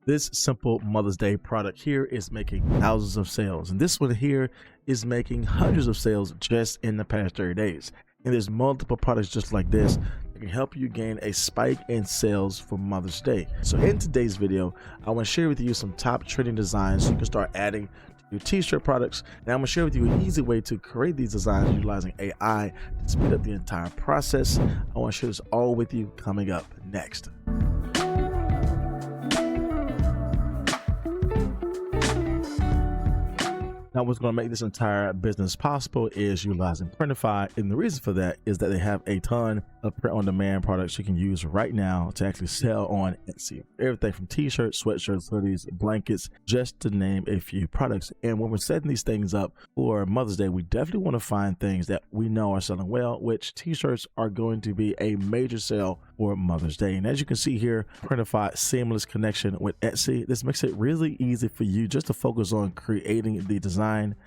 This simple Mother's Day product here is making thousands of sales, and this one here is making hundreds of sales just in the past 30 days. And there's multiple products just like this that can help you gain a spike in sales for Mother's Day. So in today's video, I want to share with you some top trending designs so you can start adding to your t-shirt products. And I'm going to share with you an easy way to create these designs utilizing AI to speed up the entire process. I want to share this all with you coming up next. Now, what's going to make this entire business possible is utilizing Printify, and the reason for that is that they have a ton of print-on-demand products you can use right now to actually sell on Etsy. Everything from t-shirts, sweatshirts, hoodies, blankets, just to name a few products. And when we're setting these things up for Mother's Day, we definitely want to find things that we know are selling well, which t-shirts are going to be a major sale for Mother's Day. And as you can see here, Printify seamless connection with Etsy. This makes it really easy for you just to focus on creating the design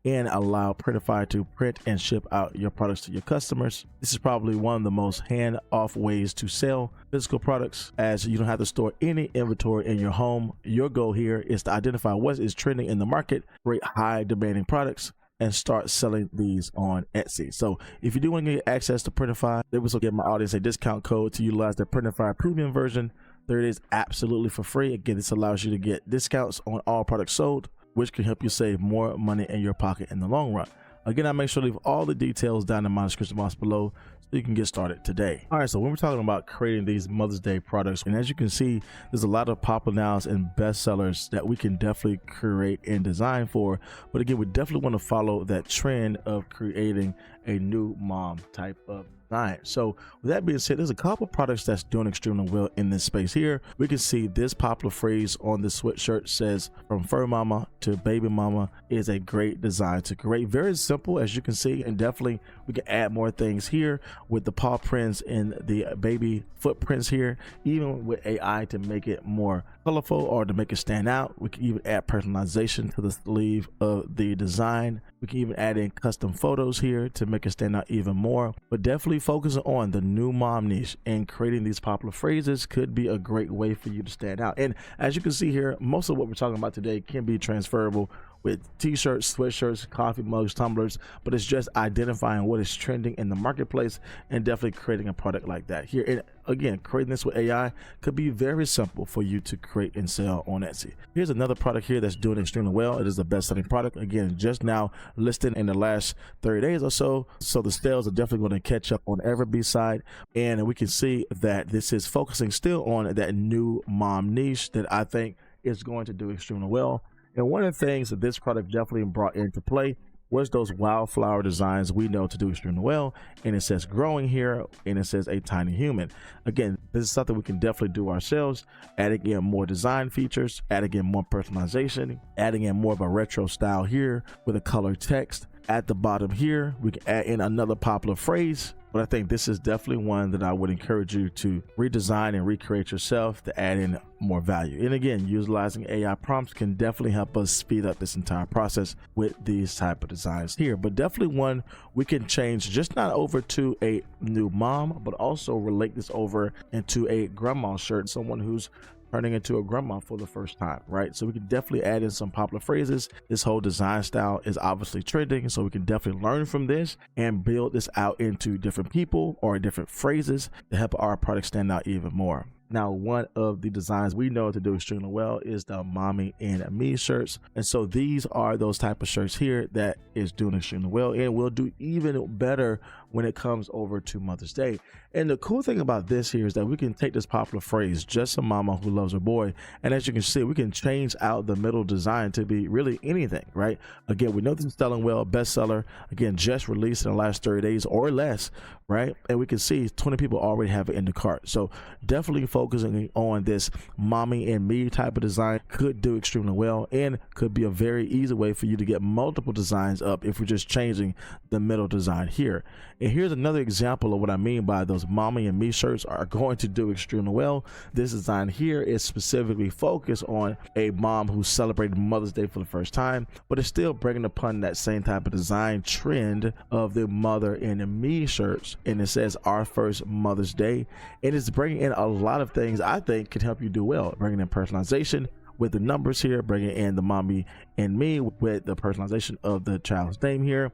and allow Printify to print and ship out your products to your customers. This is probably one of the most hand-off ways to sell physical products, as you don't have to store any inventory in your home. Your goal here is to identify what is trending in the market, create high demanding products, and start selling these on Etsy. So if you do want to get access to Printify, they will give my audience a discount code to utilize their Printify premium version. 30 days absolutely for free. Again, this allows you to get discounts on all products sold, which can help you save more money in your pocket in the long run. Again, I make sure to leave all the details down in my description box below so you can get started today. All right, so when we're talking about creating these Mother's Day products, and as you can see, there's a lot of popular nows and bestsellers that we can definitely create and design for. But again, we definitely want to follow that trend of creating a new mom type of design. So with that being said, there's a couple products that's doing extremely well in this space here. We can see this popular phrase on the sweatshirt says, "From fur mama to baby mama," is a great design to create. Very simple, as you can see, and definitely we can add more things here with the paw prints and the baby footprints here, even with AI to make it more colorful or to make it stand out. We can even add personalization to the sleeve of the design. We can even add in custom photos here to make it stand out even more. But definitely focusing on the new mom niche and creating these popular phrases could be a great way for you to stand out. And as you can see here, most of what we're talking about today can be transferable with t-shirts, sweatshirts, coffee mugs, tumblers, but it's just identifying what is trending in the marketplace and definitely creating a product like that here. And again, creating this with AI could be very simple for you to create and sell on Etsy. Here's another product here that's doing extremely well. It is a best-selling product. Again, just now listed in the last 30 days or so. So the sales are definitely going to catch up on Everbee's side. And we can see that this is focusing still on that new mom niche that I think is going to do extremely well. And one of the things that this product definitely brought into play was those wildflower designs we know to do extremely well. And it says growing here, and it says a tiny human. Again, this is something we can definitely do ourselves, adding in more design features, adding in more personalization, adding in more of a retro style here with a color text. At the bottom here, we can add in another popular phrase. But I think this is definitely one that I would encourage you to redesign and recreate yourself to add in more value. And again, utilizing AI prompts can definitely help us speed up this entire process with these type of designs here. But definitely one we can change, just not over to a new mom, but also relate this over into a grandma shirt, someone who's turning into a grandma for the first time, right? So we can definitely add in some popular phrases. This whole design style is obviously trending, so we can definitely learn from this and build this out into different people or different phrases to help our product stand out even more. Now, one of the designs we know to do extremely well is the Mommy and Me shirts. And so these are those type of shirts here that is doing extremely well and will do even better when it comes over to Mother's Day. And the cool thing about this here is that we can take this popular phrase, "just a mama who loves her boy," and as you can see, we can change out the middle design to be really anything, right? Again, we know this is selling well, bestseller. Again, just released in the last 30 days or less, right? And we can see 20 people already have it in the cart. So definitely focusing on this Mommy and Me type of design could do extremely well and could be a very easy way for you to get multiple designs up if we're just changing the middle design here. And here's another example of what I mean by those Mommy and Me shirts are going to do extremely well. This design here is specifically focused on a mom who's celebrating Mother's Day for the first time, but it's still bringing upon that same type of design trend of the Mother and Me shirts. And it says our first Mother's Day, and it's bringing in a lot of things I think can help you do well, bringing in personalization, with the numbers here, bringing in the mommy and me with the personalization of the child's name here.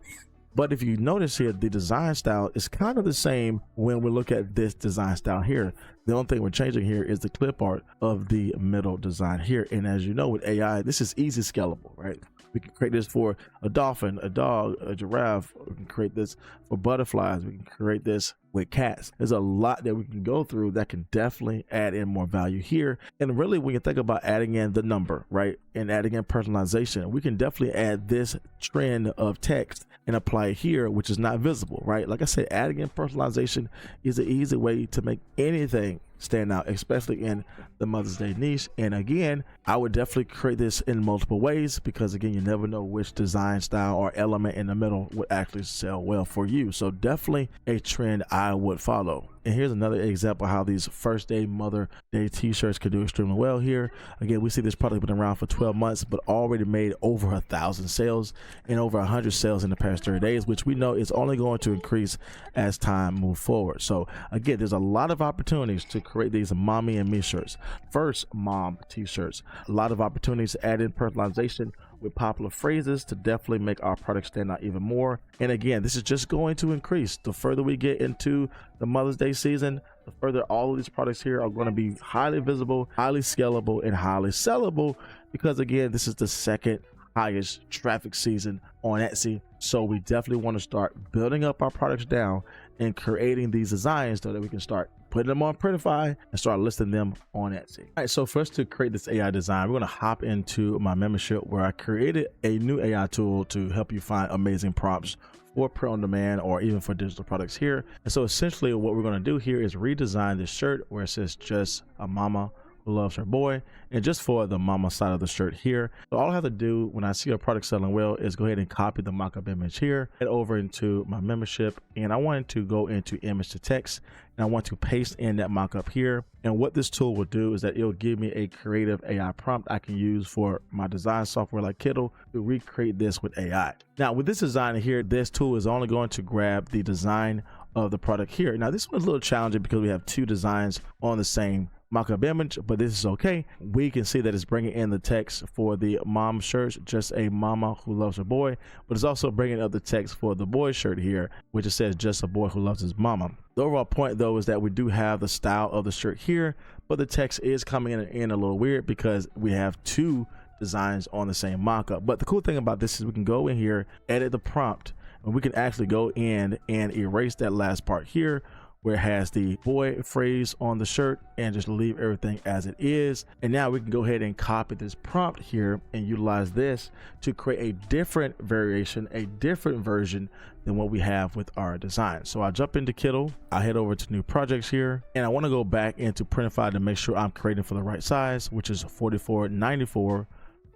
But if you notice here, the design style is kind of the same when we look at this design style here. The only thing we're changing here is the clip art of the middle design here. And as you know, with AI, this is easy scalable, right? We can create this for a dolphin, a dog, a giraffe. We can create this for butterflies. We can create this with cats. There's a lot that we can go through that can definitely add in more value here. And really, when you think about adding in the number, right, and adding in personalization, we can definitely add this trend of text and apply it here, which is not visible, right? Like I said, adding in personalization is an easy way to make anything stand out, especially in the Mother's Day niche. And again, I would definitely create this in multiple ways, because again, you never know which design style or element in the middle would actually sell well for you. So definitely a trend I would follow. And here's another example how these first day Mother Day t-shirts could do extremely well here. Again, we see this product been around for 12 months, but already made over 1,000 sales and over 100 sales in the past 30 days, which we know is only going to increase as time moves forward. So again, there's a lot of opportunities to create these mommy and me shirts. First, mom t-shirts. A lot of opportunities to add in personalization with popular phrases to definitely make our product stand out even more. And again, this is just going to increase. The further we get into the Mother's Day season, the further all of these products here are going to be highly visible, highly scalable, and highly sellable, because again, this is the second highest traffic season on Etsy. So we definitely want to start building up our products down and creating these designs so that we can start putting them on Printify and start listing them on Etsy. All right, so for us to create this AI design, we're going to hop into my membership where I created a new AI tool to help you find amazing prompts for print on demand or even for digital products here. And so essentially what we're going to do here is redesign this shirt where it says just a mama who loves her boy, and just for the mama side of the shirt here. So all I have to do when I see a product selling well is go ahead and copy the mock-up image here, head over into my membership, and I wanted to go into image to text, and I want to paste in that mock-up here. And what this tool will do is that it'll give me a creative AI prompt I can use for my design software like Kittle to recreate this with AI. Now with this design here, this tool is only going to grab the design of the product here. Now this one's a little challenging because we have two designs on the same mock-up image, but this is okay. We can see that it's bringing in the text for the mom shirts, just a mama who loves her boy, but it's also bringing up the text for the boy shirt here, which it says just a boy who loves his mama. The overall point though is that we do have the style of the shirt here, but the text is coming in a little weird because we have two designs on the same mock-up. But the cool thing about this is we can go in here, edit the prompt, and we can actually go in and erase that last part here where it has the boy phrase on the shirt and just leave everything as it is. And now we can go ahead and copy this prompt here and utilize this to create a different variation, a different version than what we have with our design. So I jump into Kittle, I head over to new projects here, and I want to go back into Printify to make sure I'm creating for the right size, which is 4494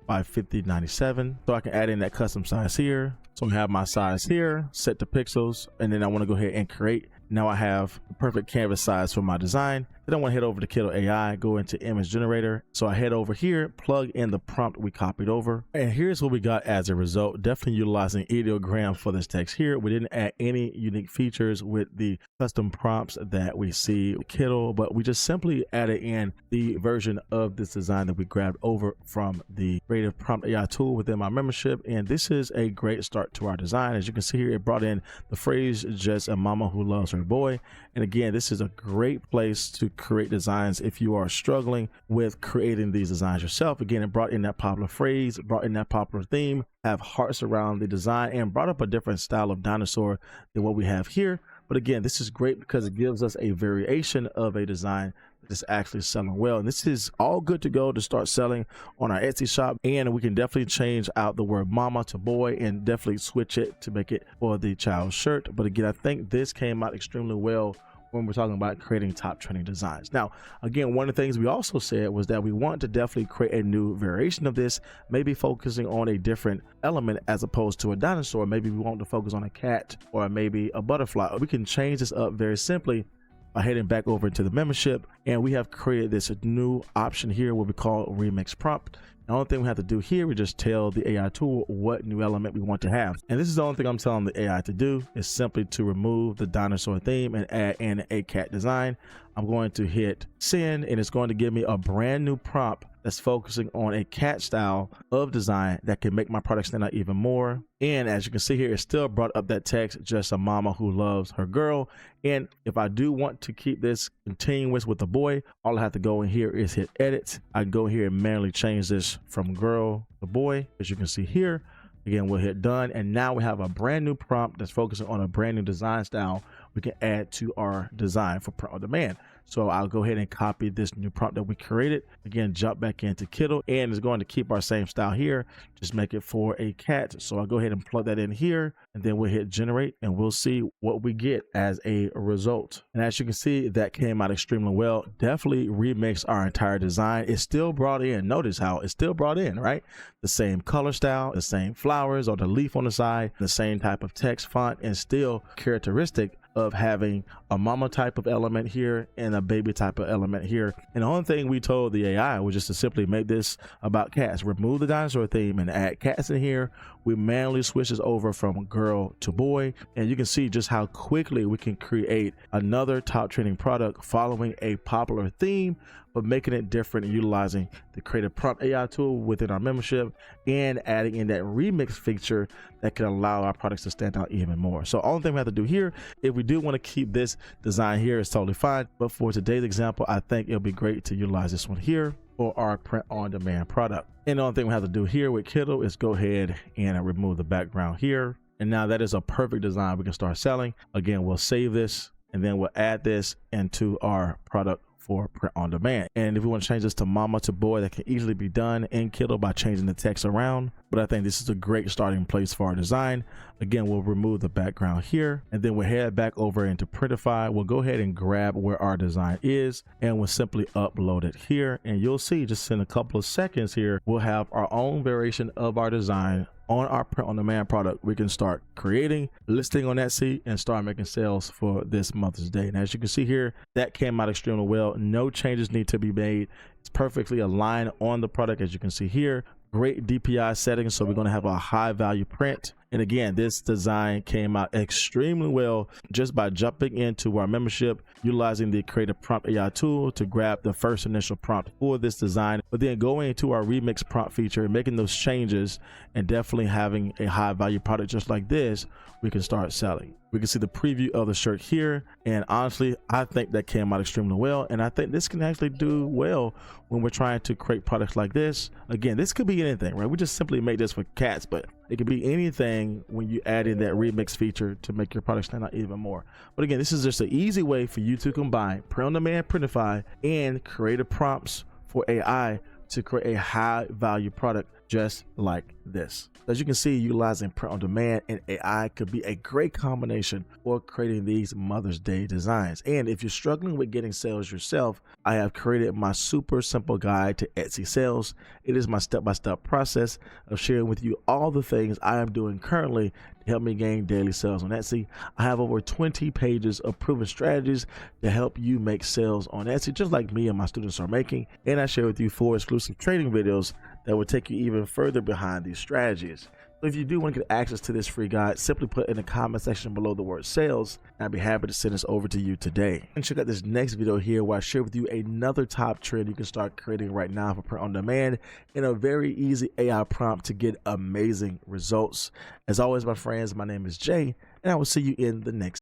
by 5097. So I can add in that custom size here. So I have my size here, set to pixels, and then I want to go ahead and create. Now I have the perfect canvas size for my design. Then I want to head over to Kittle AI, go into image generator. So I head over here, plug in the prompt we copied over. And here's what we got as a result. Definitely utilizing ideograms for this text here. We didn't add any unique features with the custom prompts that we see with Kittle, but we just simply added in the version of this design that we grabbed over from the Creative Prompt AI tool within my membership. And this is a great start to our design. As you can see here, it brought in the phrase, just a mama who loves her boy. And again, this is a great place to create designs if you are struggling with creating these designs yourself. Again, it brought in that popular phrase, brought in that popular theme, have hearts around the design, and brought up a different style of dinosaur than what we have here. But again, this is great because it gives us a variation of a design that is actually selling well. And this is all good to go to start selling on our Etsy shop. And we can definitely change out the word mama to boy and definitely switch it to make it for the child's shirt. But again, I think this came out extremely well when we're talking about creating top trending designs. Now, again, one of the things we also said was that we want to definitely create a new variation of this, maybe focusing on a different element as opposed to a dinosaur. Maybe we want to focus on a cat or maybe a butterfly. We can change this up very simply by heading back over into the membership, and we have created this new option here, what we call remix prompt. The only thing we have to do here, we just tell the AI tool what new element we want to have. And this is the only thing I'm telling the AI to do, is simply to remove the dinosaur theme and add in a cat design. I'm going to hit send, and it's going to give me a brand new prompt that's focusing on a cat style of design that can make my product stand out even more. And as you can see here, it still brought up that text, just a mama who loves her girl. And if I do want to keep this continuous with the boy, all I have to go in here is hit edit. I can go here and manually change this from girl to boy, as you can see here. Again, we'll hit done, and now we have a brand new prompt that's focusing on a brand new design style we can add to our design for print on demand. So I'll go ahead and copy this new prompt that we created. Again, jump back into Kittle, and it's going to keep our same style here. Just make it for a cat. So I'll go ahead and plug that in here, and then we'll hit generate, and we'll see what we get as a result. And as you can see, that came out extremely well. Definitely remixed our entire design. It's still brought in. Notice how it's still brought in, right? The same color style, the same flowers or the leaf on the side, the same type of text font, and still characteristic of having a mama type of element here and a baby type of element here. And the only thing we told the AI was just to simply make this about cats. Remove the dinosaur theme and add cats in here. We manually switch this over from girl to boy, and you can see just how quickly we can create another top trending product following a popular theme, but making it different and utilizing the creative prompt AI tool within our membership and adding in that remix feature that can allow our products to stand out even more. So all thing we have to do here, if we do want to keep this design here, is totally fine. But for today's example, I think it'll be great to utilize this one here for our print on demand product. And the only thing we have to do here with Kittle is go ahead and remove the background here. And now that is a perfect design we can start selling. Again, we'll save this and then we'll add this into our product for print on demand. And if we want to change this to mama to boy, that can easily be done in Kittle by changing the text around. But I think this is a great starting place for our design. Again, we'll remove the background here, and then we'll head back over into Printify. We'll go ahead and grab where our design is, and we'll simply upload it here. And you'll see just in a couple of seconds here, we'll have our own variation of our design on our print on demand product. We can start creating, listing on Etsy, and start making sales for this Mother's Day. And as you can see here, that came out extremely well. No changes need to be made. It's perfectly aligned on the product, as you can see here. Great DPI settings, so we're going to have a high value print. And again, this design came out extremely well just by jumping into our membership, utilizing the creative prompt AI tool to grab the first initial prompt for this design, but then going into our remix prompt feature and making those changes, and definitely having a high value product just like this, we can start selling. We can see the preview of the shirt here, and honestly, I think that came out extremely well, and I think this can actually do well when we're trying to create products like this. Again, this could be anything, right? We just simply make this for cats, but it could be anything when you add in that remix feature to make your product stand out even more. But again, this is just an easy way for you to combine print on demand, Printify, and creative prompts for AI to create a high value product just like this. As you can see, utilizing print on demand and AI could be a great combination for creating these Mother's Day designs. And if you're struggling with getting sales yourself, I have created my super simple guide to Etsy sales. It is my step-by-step process of sharing with you all the things I am doing currently to help me gain daily sales on Etsy. I have over 20 pages of proven strategies to help you make sales on Etsy, just like me and my students are making. And I share with you 4 exclusive training videos that will take you even further behind these strategies. So if you do want to get access to this free guide, simply put in the comment section below the word sales, and I'd be happy to send this over to you today. And check out this next video here where I share with you another top trend you can start creating right now for print on demand in a very easy AI prompt to get amazing results. As always, my friends, my name is Jay, and I will see you in the next